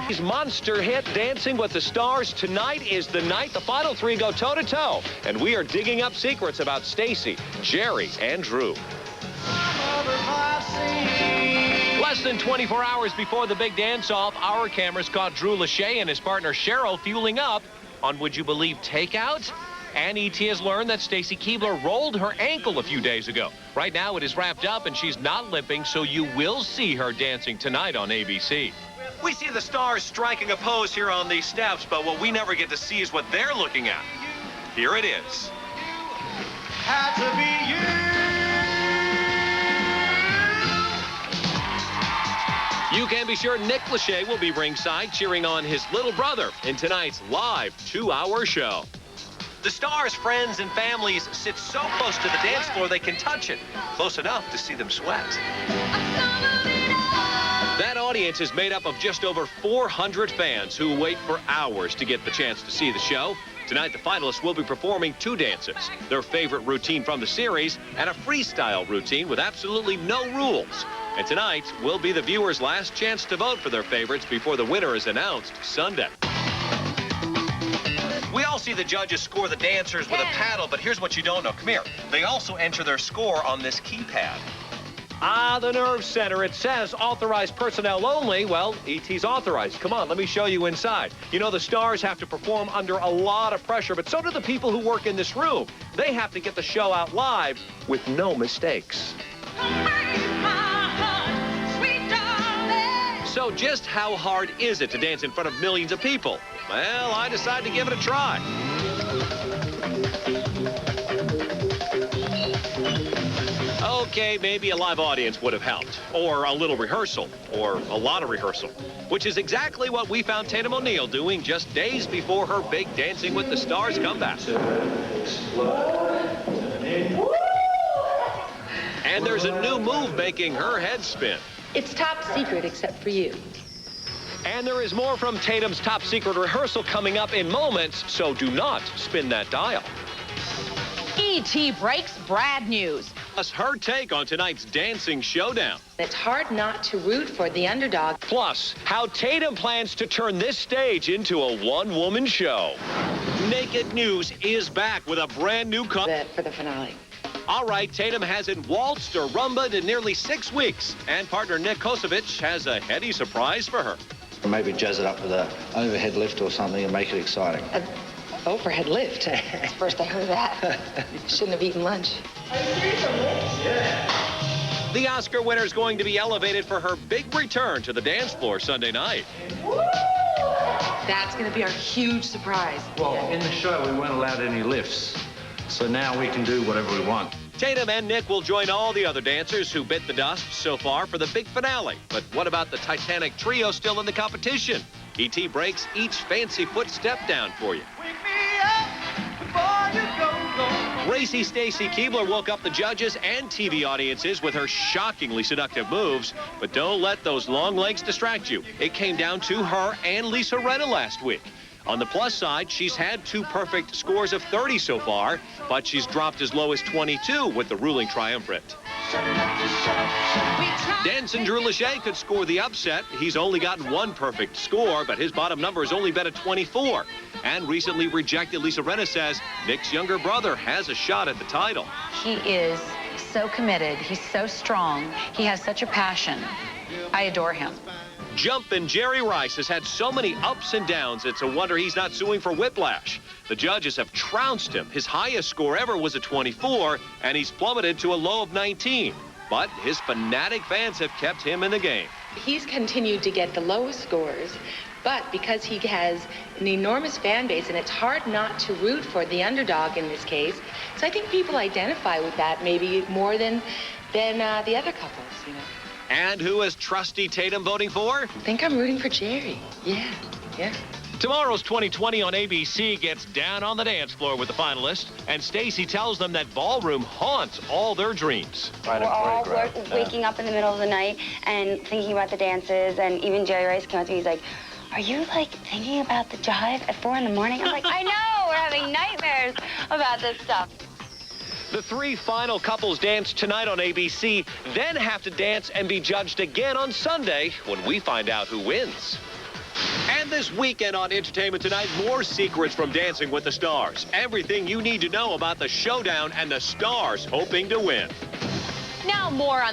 His monster hit, Dancing with the Stars. Tonight is the night the final three go toe-to-toe. And we are digging up secrets about Stacy, Jerry, and Drew. Less than 24 hours before the big dance-off, our cameras caught Drew Lachey and his partner Cheryl fueling up on, would you believe, takeout? And ET has learned that Stacy Keibler rolled her ankle a few days ago. Right now it is wrapped up and she's not limping, so you will see her dancing tonight on ABC. We see the stars striking a pose here on these steps, but what we never get to see is what they're looking at. Here it is. Had to be you. You can be sure Nick Lachey will be ringside cheering on his little brother in tonight's live 2-hour show. The stars' friends and families sit so close to the dance floor they can touch it, close enough to see them sweat. That audience is made up of just over 400 fans who wait for hours to get the chance to see the show. Tonight, the finalists will be performing 2 dances, their favorite routine from the series, and a freestyle routine with absolutely no rules. And tonight will be the viewers' last chance to vote for their favorites before the winner is announced Sunday. We all see the judges score the dancers with a paddle, but here's what you don't know. Come here. They also enter their score on this keypad. Ah, the nerve center. It says authorized personnel only. Well, ET's authorized. Come on, let me show you inside. You know, the stars have to perform under a lot of pressure, but so do the people who work in this room. They have to get the show out live with no mistakes. So just how hard is it to dance in front of millions of people? Well, I decided to give it a try. Okay, maybe a live audience would have helped, or a little rehearsal, or a lot of rehearsal, which is exactly what we found Tatum O'Neal doing just days before her big Dancing with the Stars comeback. And there's a new move making her head spin. It's top secret except for you. And there is more from Tatum's top secret rehearsal coming up in moments, so do not spin that dial. ET breaks Brad news. Plus her take on tonight's dancing showdown. It's hard not to root for the underdog. Plus, how Tatum plans to turn this stage into a one-woman show. Naked News is back with a brand new For the finale. All right, Tatum hasn't waltzed or rumbaed in nearly 6 weeks, and partner Nick Kosovich has a heady surprise for her. Or maybe jazz it up with an overhead lift or something and make it exciting. An overhead lift? That's the first I heard of that. Shouldn't have eaten lunch. The Oscar winner is going to be elevated for her big return to the dance floor Sunday night. That's going to be our huge surprise. Well, in the show, we weren't allowed any lifts. So now we can do whatever we want. Tatum and Nick will join all the other dancers who bit the dust so far for the big finale. But what about the Titanic trio still in the competition? ET breaks each fancy foot step down for you. Wake me up before you go. Racy Stacy Keibler woke up the judges and TV audiences with her shockingly seductive moves. But don't let those long legs distract you. It came down to her and Lisa Rinna last week. On the plus side, she's had 2 perfect scores of 30 so far, but she's dropped as low as 22 with the ruling triumvirate. Dancing Drew Lachey could score the upset. He's only gotten 1 perfect score, but his bottom number has only been a 24. And recently rejected Lisa Rinna says Nick's younger brother has a shot at the title. He is so committed. He's so strong. He has such a passion. I adore him. Jumpin' Jerry Rice has had so many ups and downs, it's a wonder he's not suing for whiplash. The judges have trounced him. His highest score ever was a 24, and he's plummeted to a low of 19. But his fanatic fans have kept him in the game. He's continued to get the lowest scores, but because he has an enormous fan base, and it's hard not to root for the underdog in this case, so I think people identify with that maybe more than the other couples, you know. And who is trusty Tatum voting for? I think I'm rooting for Jerry. Yeah. Tomorrow's 2020 on ABC gets down on the dance floor with the finalists, and Stacy tells them that ballroom haunts all their dreams. We're all waking up in the middle of the night and thinking about the dances, and even Jerry Rice came up to me, he's like, are you, like, thinking about the jive at 4 in the morning? I'm like, I know, we're having nightmares about this stuff. The 3 final couples dance tonight on ABC, then have to dance and be judged again on Sunday when we find out who wins. And this weekend on Entertainment Tonight, more secrets from Dancing with the Stars. Everything you need to know about the showdown and the stars hoping to win. Now more on the